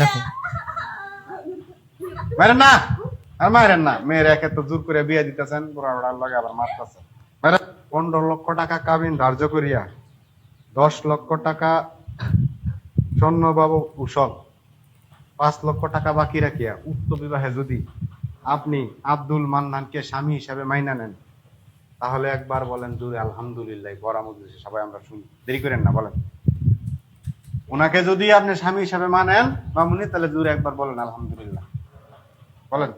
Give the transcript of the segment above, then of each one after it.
দেখো মারেন না, আর মারেন না। মেয়ের একে তো জোর করে বিয়ে দিতেছেন, বুড়া বুড়ার লগে আবার মারতেছেন। 15 লক্ষ টাকা কাবিন ধার্য করিয়া 10 লক্ষ টাকা স্বর্ণবাবু উসল, 5 লক্ষ টাকা বাকি রাখিয়া উক্ত বিবাহে যদি আপনি আব্দুল মান্নানকে স্বামী হিসাবে মাইনা নেন, তাহলে একবার বলেন জুড়ে আলহামদুলিল্লাহ। বড় মজলিসে সবাই আমরা শুনি, দেরি করেন না, বলেন। ওনাকে যদি আপনি স্বামী হিসাবে মানেন মামুনি, তাহলে জুড়ে একবার বলেন আলহামদুলিল্লাহ, বলেন।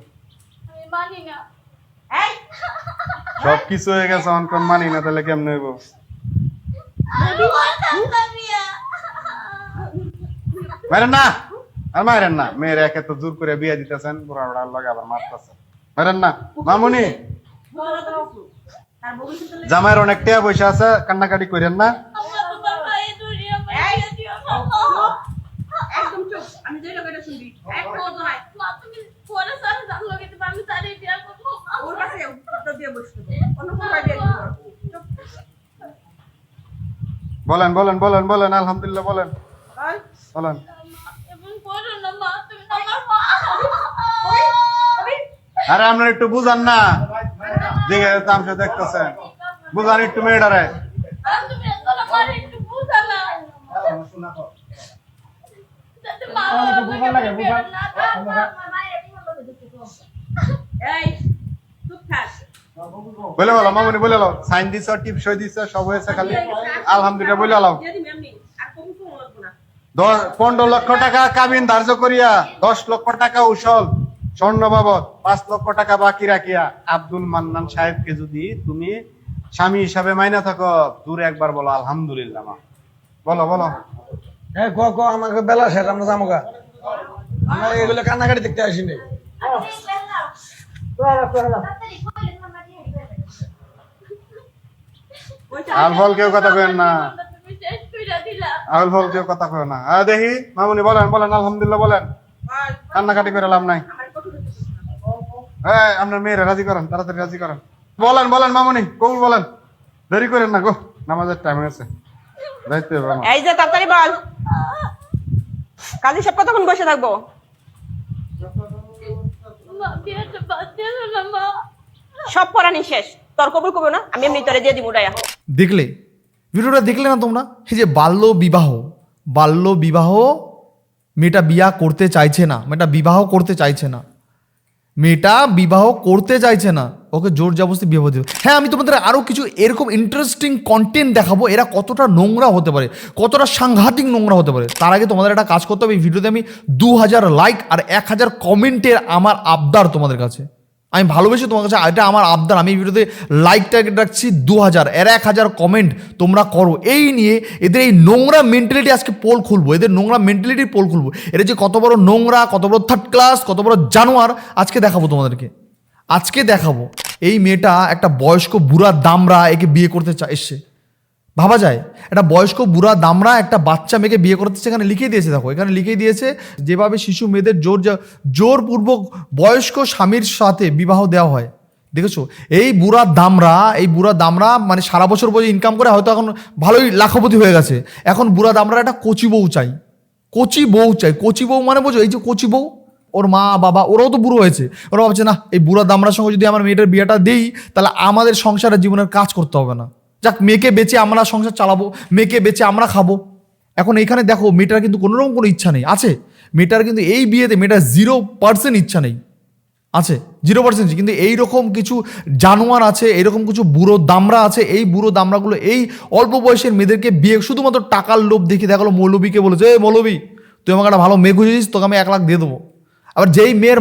মানি না। সব কিছু হয়ে গেছে, অনকম মানি না, তাহলে কেমনে হইব? মারেন না, আর মারেন না। মেয়ের একে তো জোর করে বিয়ে দিতেছেন, বুড়া বুড়ার লগে আবার মারতেছেন। মারেন না মামুনি। জামাইয়ের অনেক টাকা পয়সা আছে, কান্নাকাটি করেন না। বলেন বলেন বলেন বলেন আলহামদুলিল্লাহ, বলেন বলেন। আরে আপনার একটু বুঝান না, দেখে তামসা দেখতেছেন, বুঝান একটু মেয়েটারে। বলে বলো মামুনি, বলে লো, সাইন দিছ, টিপ সই দিছ, সব হয়েছে, খালি আলহামদুলিল্লাহ বলে লাও। 15 লক্ষ টাকা কাবিন ধার্য করিয়া 10 লক্ষ টাকা উসল স্বর্ণ বাবদ 5 লক্ষ টাকা বাকি রাখিয়া আব্দুল মান্নান সাহেবকে যদি তুমি স্বামী হিসাবে মাইনা থাকো, দূরে একবার বলো আলহামদুলিল্লাহ। মা বলো বলো। হ্যাঁ গ আমাকে বেলা শেষ, আমরা যাবো গা। আমরা এগুলো কান্নাকাটি দেখতে আসিনি। আলফল কেউ কথা কেন না, আলফল কেউ কথা কেন না। দেখি মামুনি বলেন বলেন আলহামদুলিল্লাহ বলেন, কান্নাকাটি করে লাভ নাই। আপনার মেয়েরা রাজি করেন, তাড়াতাড়ি রাজি করেন। বলেন বলেন মামুনি, কবুল বলেন, দেরি করেন না গো, নামাজের টাইম হয়েছে। এই যে তাড়াতাড়ি বল, কাজী সাহেব কতক্ষণ বসে থাকবো? সব পড়ানি শেষ, তোর কবুল করবো না, আমি এমনি তোরে দিয়ে দিব। দেখলে ভিডিওটা, দেখলে না তোমরা? এই যে বাল্য বিবাহ, মেয়েটা বিয়া করতে চাইছে না, মেয়েটা বিবাহ করতে চাইছে না, ওকে জোর জবরদস্তি বিবাহ দিল। হ্যাঁ, আমি তোমাদের আরও কিছু এরকম ইন্টারেস্টিং কন্টেন্ট দেখাবো, এরা কতটা নোংরা হতে পারে, কতটা সাংঘাতিক নোংরা হতে পারে। তার আগে তোমাদের একটা কাজ করতে হবে, এই ভিডিওতে আমি 2000 লাইক আর 1000 কমেন্টের আমার আবদার তোমাদের কাছে। আমি ভালোবেসে তোমার কাছে, এটা আমার আবদার। আমি এই ভিডিওতে লাইক টার্গেট রাখছি 2000, এর 1000 কমেন্ট তোমরা করো। এই নিয়ে এদের এই নোংরা মেন্টালিটি আজকে পোল খুলবো, এদের নোংরা মেন্টালিটির পোল খুলবো। এরা যে কত বড় নোংরা, কত বড় থার্ড ক্লাস, কত বড় জানোয়ার, আজকে দেখাবো তোমাদেরকে। আজকে দেখাবো এই মেয়েটা একটা বয়স্ক বুড়া দামরা একে বিয়ে করতে এসছে। ভাবা যায়, একটা বয়স্ক বুড়া দামরা একটা বাচ্চা মেয়েকে বিয়ে করতে, এখানে লিখে দিয়েছে। দেখো এখানে লিখে দিয়েছে, যেভাবে শিশু মেয়েদের জোরপূর্বক বয়স্ক স্বামীর সাথে বিবাহ দেওয়া হয়। দেখেছো, এই বুড়া দামরা মানে সারা বছর বছর ইনকাম করে হয়তো এখন ভালোই লাখপতি হয়ে গেছে। এখন বুড়া দামরা একটা কচি বউ চাই। কচি বউ মানে বোঝো, এই যে কচি বউ, ওর মা বাবা ওরাও তো বুড়ো হয়েছে, ওরা ভাবছে না এই বুড়া দামরার সঙ্গে যদি আমার মেয়েটার বিয়েটা দিই, তাহলে আমাদের সংসারের জীবনের কাজ করতে হবে না। যাক, মেয়েকে বেচে আমরা সংসার চালাবো, মেয়েকে বেচে আমরা খাবো। এখন এইখানে দেখো, মেয়েটার কিন্তু কোনোরকম কোনো ইচ্ছা নেই আছে, মেয়েটার কিন্তু এই বিয়েতে মেয়েটার 0% ইচ্ছা নেই, আছে 0%। কিন্তু এইরকম কিছু জানোয়ার আছে, এইরকম কিছু বুড়ো দামরা আছে, এই বুড়ো দামরাগুলো এই অল্প বয়সের মেয়েদেরকে বিয়ে শুধুমাত্র টাকার লোভ দেখে দেখালো। মৌলবীকে বলেছে, মৌলবী তুই আমাকে একটা ভালো মেয়ে খুঁজেছিস, তোকে আমি 1 লাখ দিয়ে দেবো। আবার যেই মেয়ের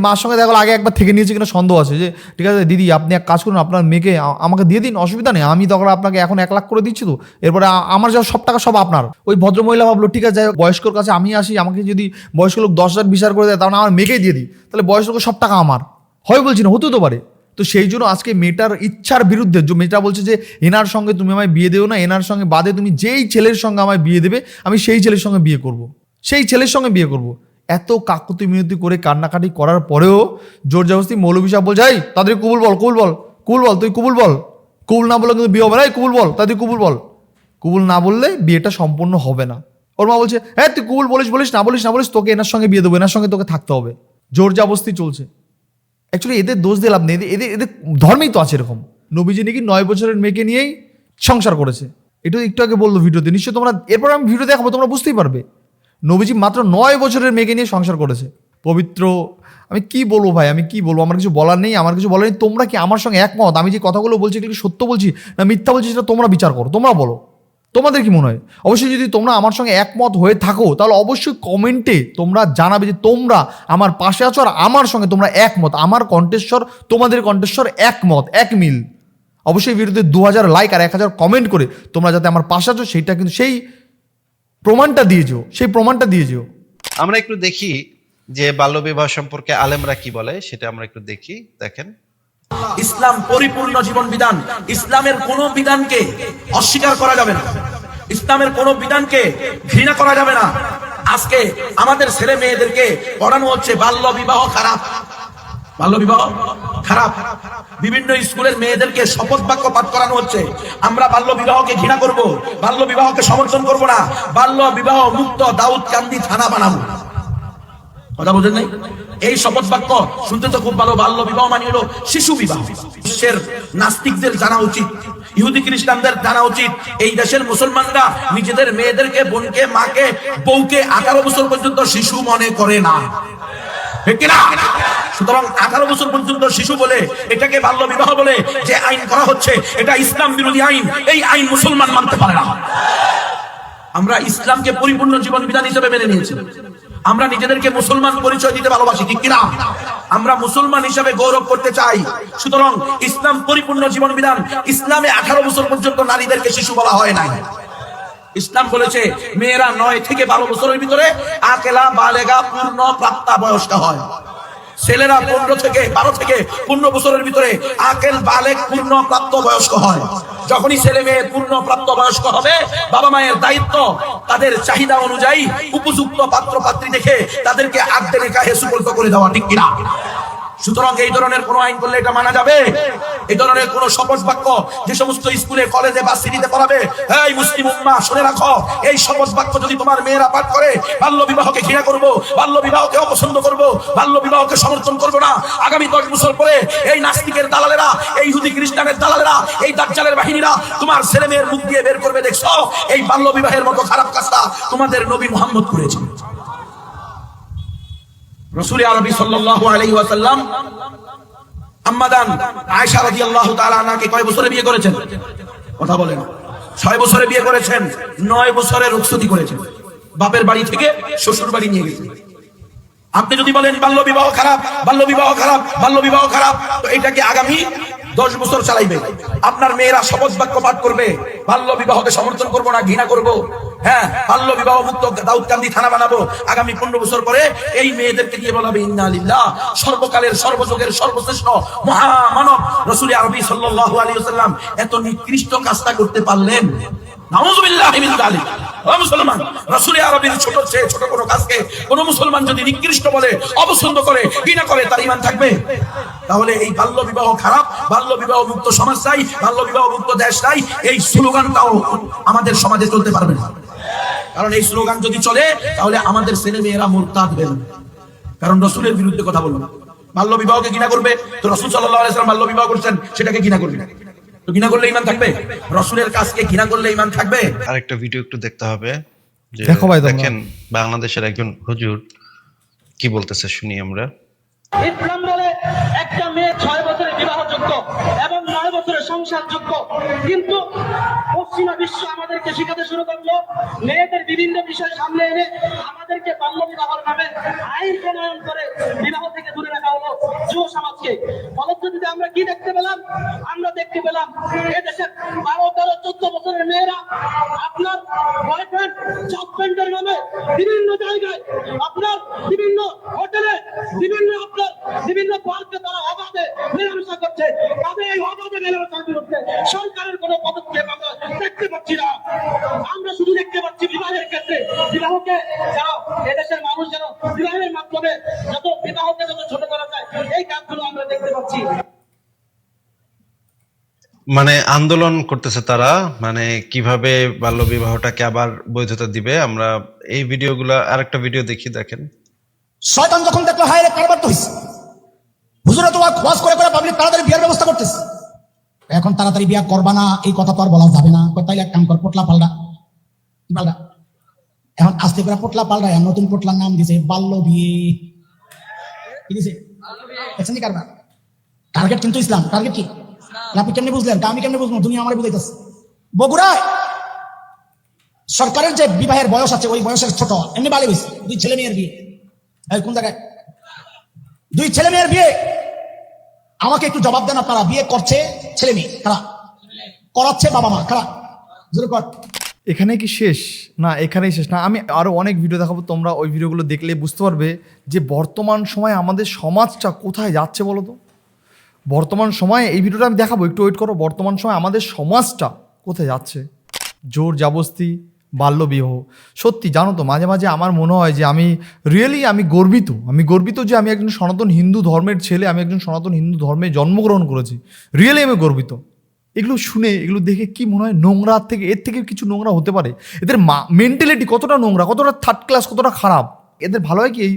মার সঙ্গে দেখো আগে একবার থেকে নিয়েছে কিনা সন্দেহ আছে, যে ঠিক আছে দিদি আপনি এক কাজ করুন, আপনার মেয়েকে আমাকে দিয়ে দিন, অসুবিধা নেই, আমি তখন আপনাকে এখন 1 লাখ করে দিচ্ছি, তো এরপরে আমার যা সব টাকা সব আপনার। ওই ভদ্রমহিলা ভাবলো ঠিক আছে, যাই হোক বয়স্কর কাছে আমি আসি, আমাকে যদি বয়স্ক লোক 10,000 বিচার করে দেয়, তাহলে আমার মেয়েকেই দিয়ে দিই, তাহলে বয়স্ক লোকের সব টাকা আমার হয়, বলছি না, হতেও তো পারে। তো সেই জন্য আজকে মেয়েটার ইচ্ছার বিরুদ্ধে মেয়েটা বলছে যে এনার সঙ্গে তুমি আমায় বিয়ে দেও না, এনার সঙ্গে বাদে তুমি যেই ছেলের সঙ্গে আমায় বিয়ে দেবে, আমি সেই ছেলের সঙ্গে বিয়ে করব। এত কাকুতি মিনতি করে কান্নাকাটি করার পরেও জোর জবরদস্তি মৌলবী সাহেব বলছে, এই তাদের কবুল বল, তুই কবুল বল, কবুল না বললে কিন্তু বিয়ে হবে না, কবুল বল, তাদের কবুল বল। কবুল না বললে বিয়েটা সম্পূর্ণ হবে না। ওর মা বলছে হ্যাঁ তুই কুল বলিস না বলিস তোকে এনার সঙ্গে বিয়ে দেবো, এনার সঙ্গে তোকে থাকতে হবে। জোর জাবস্তি চলছে। অ্যাকচুয়ালি এদের দোষ দিয়ে লাভ নেই, এদের ধর্মেই তো আছে এরকম। নবীজি নাকি 9 বছরের মেয়েকে নিয়েই সংসার করেছে, এটা একটু আগে বললো ভিডিওতে, নিশ্চয়ই তোমরা এরপর আমি ভিডিও দেখাবো, তোমরা বুঝতেই পারবে। নবীজি মাত্র 9 বছরের মেয়েকে নিয়ে সংসার করেছে। পবিত্র, আমি কি বলবো ভাই, আমি কি বলবো, আমার কিছু বলার নেই। তোমরা কি আমার সঙ্গে একমত? আমি যে কথাগুলো বলছি এগুলো কি সত্য বলছি না মিথ্যা বলছি, সেটা তোমরা বিচার করো, তোমরা বলো তোমাদের কি মনে হয়। অবশ্যই যদি তোমরা আমার সঙ্গে একমত হয়ে থাকো তাহলে অবশ্যই কমেন্টে তোমরা জানাবে যে তোমরা আমার পাশে আছো আর আমার সঙ্গে তোমরা একমত, আমার কণ্ঠেশ্বর তোমাদের কণ্ঠেশ্বর একমত, এক মিল। অবশ্যই ভিডিওতে 2000 লাইক আর 1000 কমেন্ট করে তোমরা যাতে আমার পাশে আছো সেইটা কিন্তু সেই প্রমাণটা দিয়ে যেও। আমরা একটু দেখি যে বাল্যবিবাহ সম্পর্কে আলেমরা কি বলে, সেটা আমরা একটু দেখি। দেখেন, ইসলাম পরিপূর্ণ জীবন বিধান। ইসলামের কোন বিধানকে অস্বীকার করা যাবে না, ইসলামের কোন বিধানকে ঘৃণা করা যাবে না। আজকে আমাদের ছেলে মেয়েদেরকে পড়ানো হচ্ছে বাল্য বিবাহ খারাপ, বাল্য বিবাহ খারাপ। বিভিন্ন স্কুলের মেয়েদেরকে শপথ বাক্য পাঠ করানো হচ্ছে, আমরা বাল্য বিবাহকে ঘৃণা করব, বাল্য বিবাহকে সমর্থন করব না, বাল্য বিবাহ মুক্ত দাউদকান্দি থানা বানাবো। কথা বুঝেন নাই? এই শপথ বাক্য শুনতে তো খুব ভালো। বাল্য বিবাহ মানে হলো শিশু বিবাহ। বিশ্বের নাস্তিকদের জানা উচিত, ইহুদি খ্রিস্টানদের জানা উচিত, এই দেশের মুসলমানরা নিজেদের মেয়েদেরকে, বোনকে, মাকে, বউকে 18 বছর পর্যন্ত শিশু মনে করে না, ঠিক কিনা? সুতরাং 18 বছর পর্যন্ত শিশু বলে এটাকে বাল্য বিবাহ বলে যে আইন করা হচ্ছে, এটা ইসলাম বিরোধী আইন। এই আইন মুসলমান মানতে পারে না। আমরা ইসলামকে পরিপূর্ণ জীবন বিধান হিসেবে মেনে নিয়েছি। আমরা নিজেদেরকে মুসলমান পরিচয় দিতে ভালোবাসি, ঠিক কিনা? আমরা মুসলমান হিসেবে গৌরব করতে চাই। সুতরাং ইসলাম পরিপূর্ণ জীবন বিধান। ইসলামে 18 বছর পর্যন্ত নারীদেরকে শিশু বলা হয় নাই। ইসলাম বলেছে মেয়েরা 9 থেকে 12 বছরের ভিতরে আকেলা বালেগা পূর্ণ প্রাপ্তা বয়স্ক হয়। ছেলেরা 12 থেকে 15 বছরের ভিতরে আকেল বালেগ পূর্ণ প্রাপ্ত বয়স্ক হয়। যখনই ছেলে মেয়ে পূর্ণ প্রাপ্ত বয়স্ক হবে, বাবা মায়ের দায়িত্ব তাদের চাহিদা অনুযায়ী উপযুক্ত পাত্র পাত্রী দেখে তাদেরকে আদে নিকাহে সুপর্দ করে দেওয়া, ঠিক কিনা? সুতরাং এই ধরনের কোন আইন করলে এটা মানা যাবে? এই ধরনের কোন শপথ বাক্য যে সমস্ত স্কুলে, কলেজে বা সিটিতে পড়াবে, এই মুসলিম উম্মাহ শুনে রাখো, এই শপথ বাক্য যদি তোমার মেয়েরা পাঠ করে, বাল্য বিবাহকে ঘৃণা করব, বাল্য বিবাহকে অপছন্দ করব, বাল্য বিবাহকে সমর্থন করব না, আগামী 10 বছর পরে এই নাস্তিকের দালালেরা, এই ইহুদি খ্রিস্টানের দালালেরা, এই দাজ্জালের বাহিনীরা তোমার ছেলে মেয়ের মুখ দিয়ে বের করবে, দেখছো এই বাল্য বিবাহের মতো খারাপ কাজটা তোমাদের নবী মুহাম্মদ করেছেন। রাসূল আরবি সাল্লাল্লাহু আলাইহি ওয়াসাল্লাম আম্মাদান আয়েশা রাদিয়াল্লাহু তাআলা আনহাকে কয় বছরে বিয়ে করেছেন? কথা বলেন। 6 বছরে বিয়ে করেছেন, 9 বছরে রুখসতি করেছেন, বাপের বাড়ি থেকে শ্বশুর বাড়ি নিয়ে গেছেন। আপনি যদি বলেন বাল্য বিবাহ খারাপ, বাল্য বিবাহ খারাপ, বাল্য বিবাহ খারাপ, তো এটাকে আগামী 10 বছর চালাইবে। আপনার মেয়েরা শপথ বাক্য পাঠ করবে, বাল্য বিবাহকে সমর্থন করব না, ঘৃণা করব, হ্যাঁ বাল্য বিবাহ মুক্ত দাউদকান্দি থানা বানাবো। আগামী 15 বছর পরে এই মেয়েদেরকে দিয়ে বলাবে ইন্না লিল্লাহ, সর্বকালের সর্বযুগের সর্বশ্রেষ্ঠ মহামানব রাসূল আরবি সাল্লাল্লাহু আলাইহি ওয়াসাল্লাম এত নিকৃষ্ট কাজটা করতে পারলেন। নাউযুবিল্লাহি মিন যালিক। ও মুসলমান, রাসূল আরবির ছোট চেয়ে ছোট কোনো কাজকে কোন মুসলমান যদি নিকৃষ্ট বলে, অপছন্দ করে, ঘৃণা করে, তার ঈমান থাকবে? তাহলে এই বাল্য বিবাহ খারাপ, বাল্য বিবাহ মুক্ত সমাজ চাই, বাল্য বিবাহ মুক্ত দেশ চাই, এই স্লোগানটাও আমাদের সমাজে চলতে পারবে না। কারণ এই স্লোগান যদি চলে তাহলে আমাদের ছেলে মেয়েরা মুরতাদ হবে, কারণ রাসূলের বিরুদ্ধে কথা বলবে। বাল্য বিবাহকে ঘৃণা করবে, তো রাসূল সাল্লাল্লাহু আলাইহি ওয়াসাল্লাম বাল্য বিবাহ করেছেন, সেটাকে ঘৃণা করবে, তো ঘৃণা করলে ঈমান থাকবে? রাসূলের কাজকে ঘৃণা করলে ঈমান থাকবে? আরেকটা ভিডিও একটু দেখতে হবে। যে দেখো ভাই, দেখেন বাংলাদেশের একজন হুজুর কি বলতেছে, শুনি আমরা। ইসলাম বলে একটা মেয়ে 6 বছরে বিবাহযোগ্য এবং 9 বছরে সংসারযোগ্য, কিন্তু পশ্চিমা বিশ্ব আমাদেরকে শেখাতে শুরু করলো, মেয়েদের বিভিন্ন বিষয় সামনে এনে আমাদেরকে বাল্য বিবাহের নামে আইন প্রণয়ন করে বিবাহ থেকে দূরে রাখা হলো যুব সমাজকে। ফলশ্রুতিতে আমরা কি দেখতে পেলাম? আমরা দেখতে পেলাম এদেশের 12, 13, 14 বছরের মেয়েরা আপনার বয়ফ্রেন্ড, হাজবেন্ডের নামে বিভিন্ন জায়গায়, আপনার বিভিন্ন হোটেলে, বিভিন্ন পার্কে তারা অবাধে মেলামেশা করছে। তবে এই অবাধে মেলামেশার বিরুদ্ধে সরকারের কোনো পদক্ষেপ আমরা দেখতে পাচ্ছি না। আমরা শুধু দেখতে পাচ্ছি বিবাহের ক্ষেত্রে বিবাহকে যেন এদেশের মানুষ যেন বিবাহের মাধ্যমে বিবাহকে যত ছোট করা যায়, এই কাজগুলো আমরা দেখতে পাচ্ছি। মানে আন্দোলন করতেছে তারা, মানে কিভাবে বাল্য বিবাহটাকে আবার বৈধতা দিবে। আমরা এই ভিডিওগুলো, আরেকটা ভিডিও দেখি, দেখেন। শয়তান যখন দেখলো হায় রে কারবার তো হইছে, হুজুরা তো ওয়াজ করে করে পাবলিক তাড়াতাড়ি বিয়ার ব্যবস্থা করতেছে। এখন তাড়াতাড়ি বিয়া করবা না এই কথা তো আর বলা যাবে না, তাইলে এক কাম কর, পোটলা পাল্টা। কি পাল্টা? এখন আস্তে করে পোটলা পাল্টায় নতুন পোটলার নাম দিছে বাল্য বিয়ে। কি দিছে? দেখছেন কারবার? টার্গেট কিন্তু ইসলাম। টার্গেট কি? আপনি কেমনে বুঝলেন? আমি কেমনে বুঝবো? দুনিয়া আমার বুঝাইতেছে। বগুড়ায় সরকারের যে বিবাহের বয়স আছে ওই বয়সের ছোট এমনি বালি হয়েছে 2 ছেলে মেয়ের বিয়ে। কোন জায়গায় 2 ছেলে মেয়ের বিয়ে? আমাকে একটু জবাব দেন আপনারা, বিয়ে করছে ছেলে মেয়ে কারা, করাচ্ছে বাবা মা কারা? জোরে কর। এখানে কি শেষ? না, এখানেই শেষ না। আমি আরো অনেক ভিডিও দেখাবো, তোমরা ওই ভিডিওগুলো দেখলে বুঝতে পারবে যে বর্তমান সময়ে আমাদের সমাজটা কোথায় যাচ্ছে বলো তো। বর্তমান সময়ে এই ভিডিওটা আমি দেখাবো, একটু ওয়েট করো। বর্তমান সময়ে আমাদের সমাজটা কোথায় যাচ্ছে? জোর জবরদস্তি, বাল্যবিবাহ। সত্যি জানো তো, মাঝে মাঝে আমার মনে হয় যে আমি গর্বিত যে আমি একজন সনাতন হিন্দু ধর্মের ছেলে, আমি একজন সনাতন হিন্দু ধর্মে জন্মগ্রহণ করেছি। রিয়েলি আমি গর্বিত। এগুলো শুনে, এগুলো দেখে কি মনে হয়, নোংরা থেকে, এর থেকে কিছু নোংরা হতে পারে? এদের মেন্টালিটি কতটা নোংরা, কতটা থার্ড ক্লাস, কতটা খারাপ। এদের ভালো হয় কি এই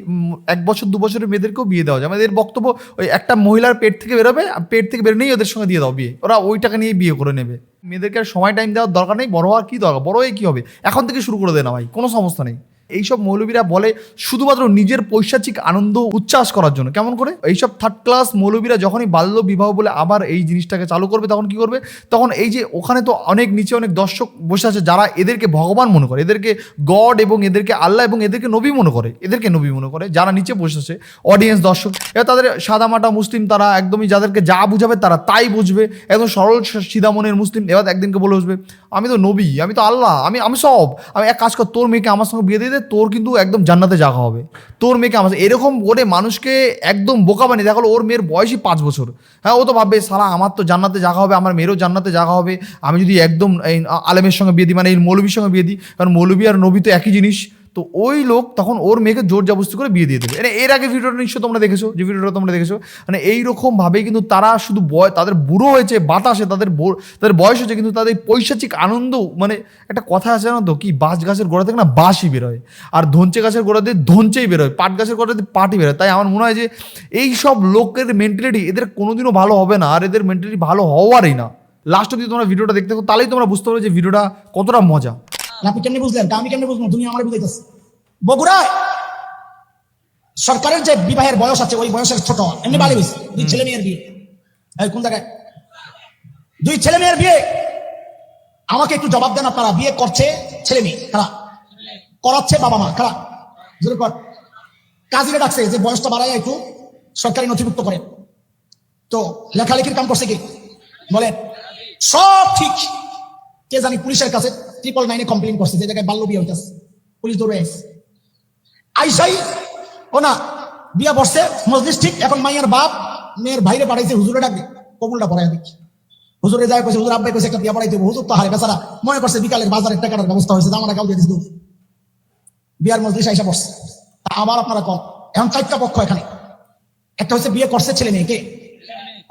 1 বছর 2 বছরের মেয়েদেরকেও বিয়ে দেওয়া যায়। আমাদের বক্তব্য ওই একটা মহিলার পেট থেকে বেরোবে, পেট থেকে বেরোনেই ওদের সঙ্গে দিয়ে দাও বিয়ে, ওরা ওই টাকা নিয়ে বিয়ে করে নেবে। মেয়েদেরকে আর সময় টাইম দেওয়ার দরকার নেই, বড় হওয়ার কী দরকার, বড় হয়ে কী হবে, এখন থেকে শুরু করে দেয় না ভাই, কোনো সমস্যা নেই। এইসব মৌলবীরা বলে শুধুমাত্র নিজের পৈশাচিক আনন্দ উচ্ছ্বাস করার জন্য। কেমন করে? এইসব থার্ড ক্লাস মৌলবীরা যখনই বাল্য বিবাহ বলে আবার এই জিনিসটাকে চালু করবে, তখন কি করবে? তখন এই যে ওখানে তো অনেক নিচে অনেক দর্শক বসে আছে যারা এদেরকে ভগবান মনে করে, এদেরকে গড এবং এদেরকে আল্লাহ এবং এদেরকে নবী মনে করে, যারা নিচে বসে আছে অডিয়েন্স দর্শক, এবার তাদের সাদামাটা মুসলিম, তারা একদমই যাদেরকে যা বুঝাবে তারা তাই বুঝবে, একদম সরল সিধা মনের মুসলিম। এবার একদিনকে বলে বসবে আমি তো নবী, আমি তো আল্লাহ, আমি সব, আমি এক কাজ কর, তোর মেয়েকে আমার সঙ্গে বিয়ে দিয়ে দে, তোর কিন্তু একদম জান্নাতে জায়গা হবে, তোর মেয়েকে আমার। এরকম করে মানুষকে একদম বোকা বানিয়ে দেখালো। ওর মেয়ের বয়সই 5 বছর। হ্যাঁ, ও তো ভাববে সালা আমার তো জান্নাতে জায়গা হবে, আমার মেয়েরও জান্নাতে জায়গা হবে, আমি যদি একদম এই আলেমের সঙ্গে বিয়ে দিই, মানে এই মৌলবীর সঙ্গে বিয়ে দিই, কারণ মৌলবী আর নবী তো একই জিনিস। তো ওই লোক তখন ওর মেয়েকে জোর জবরদস্তি করে বিয়ে দিয়ে দেবে। এর আগে ভিডিওটা নিশ্চয় তোমরা দেখেছো, যে ভিডিওটা তোমরা দেখেছো, মানে এইরকমভাবেই কিন্তু তারা শুধু তাদের বুড়ো হয়েছে বাতাসে, তাদের বয়স হয়েছে, কিন্তু তাদের পৈশাচিক আনন্দ, মানে একটা কথা আছে না তো, কি বাঁশ গাছের গোড়া থেকে না বাঁশই বেরোয়, আর ধনচে গাছের গোড়া দিয়ে ধনচেই বেরোয়, পাট গাছের গোড়া দিয়ে পাটই বেরোয়। তাই আমার মনে হয় যে এই সব লোকের মেন্টালিটি এদের কোনোদিনও ভালো হবে না, আর এদের মেন্টালিটি ভালো হওয়ারই না। লাস্ট অব্দি তোমরা ভিডিওটা দেখতে থাকো, তাহলেই তোমরা বুঝতে পারবে যে ভিডিওটা কতটা মজা। আপনি কেমনে বুঝলেন? আমি কেমনে বুঝবো? দুনিয়া আমার বুঝাইতেছে। বগুড়ায় সরকারের যে বিবাহের বয়স আছে ওই বয়সের ছোট এমনি বালি হয়েছে 2 ছেলে মেয়ের বিয়ে। কোন জায়গায় 2 ছেলে মেয়ের বিয়ে? আমাকে একটু জবাব দেন আপনারা, বিয়ে করছে ছেলে মেয়ে কারা, করাচ্ছে বাবা মা কারা? জোরে কর। কাজীরা ডাকছে যে বয়সটা বাড়ায় একটু সরকারি নথিভুক্ত করেন। তো লেখালেখির কাম করছে কি বলেন? সব ঠিক। কে জানি পুলিশের কাছে 999 কমপ্লেন করছে যে জায়গায় বাল্য বিয়ে হইতেছে, পুলিশ দৌড়ে আসছে। আইসাই ও না বিয়া বসছে, মজলিস ঠিক। এখন মাইয়ার বাপ মেয়ের ভাইরে পাঠাইছে হুজুরে ডাকবে, কবুলটা পড়াই দেখি। হুজুরে যায় কইছে, হুজুর আব্বাই কইছে একটা বিয়া পড়াই দেবো। হুজুর তো হারে বেচারা মনে করছে বিকালের বাজারের টাকার ব্যবস্থা হয়েছে, দামাটা কাউ দিয়ে দিচ্ছে। বিয়ার মজলিস আইসা বসছে। আবার আপনারা কম, এখন 4টা পক্ষ এখানে। একটা হচ্ছে বিয়ে করছে ছেলে মেয়েকে,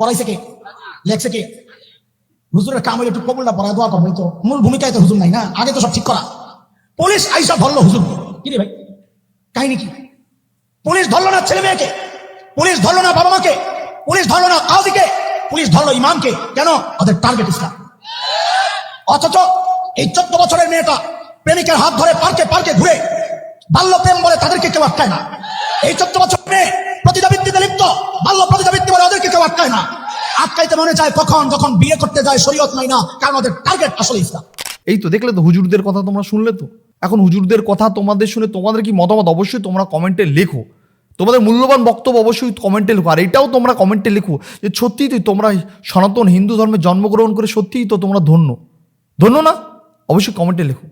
করাইছে কে, লেখছে কে? হুজুরের কাম হইলে একটু কবুলটা পড়ায় দোয়া করবো, তো মূল ভূমিকায় তো হুজুর নাই না, আগে তো সব ঠিক করা। পুলিশ আইসা ধরলো হুজুর। কি রে ভাই কাহিনী কি? পুলিশ ধরলো না ছেলে মেয়েকে, পুলিশ ধরলো না বাবা মাকে, পুলিশ ধরলো না কাজীকে, পুলিশ ধরলো ইমামকে। কেন? ওদের টার্গেট ইসলাম। অথচ এই 14 বছরের মেয়েটা প্রেমিকের হাত ধরে পার্কে পার্কে ঘুরে বাল্য প্রেম বলে তাদেরকে কেউ আটকায় না। এই 14 বছর মেয়ে প্রতিযোগিতায় লিপ্ত, বাল্য প্রতিযোগিতা বলে ওদেরকে কেউ আটকায় না। আটকাইতে মনে চায় কখন, যখন বিয়ে করতে যায় শরীয়ত নাই না, কারণ ওদের টার্গেট আসলে ইসলাম। এই তো দেখলে তো, হুজুরদের কথা তোমরা শুনলে তো। এখন হুজুরদের কথা তোমাদের শুনে তোমাদের কি মতামত অবশ্যই তোমরা কমেন্টে লেখো, তোমাদের মূল্যবান বক্তব্য অবশ্যই কমেন্টে লেখো। আর এটাও তোমরা কমেন্টে লেখো যে সত্যিই তো তোমরা সনাতন হিন্দু ধর্মে জন্মগ্রহণ করে সত্যিই তো তোমরা ধন্য না? অবশ্যই কমেন্টে লেখো।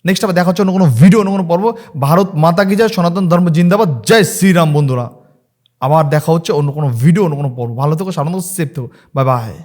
নেক্সট আবার দেখা হচ্ছে অন্য কোনো ভিডিও, অন্য কোনো পর্ব। ভারত মাতা কি জয়, সনাতন ধর্ম জিন্দাবাদ, জয় শ্রীরাম বন্ধুরা। আবার দেখা হচ্ছে অন্য কোনো ভিডিও, অন্য কোনো পর্ব। ভালো থেকো, সাধারণত সেফ থেকো, বাই বাই।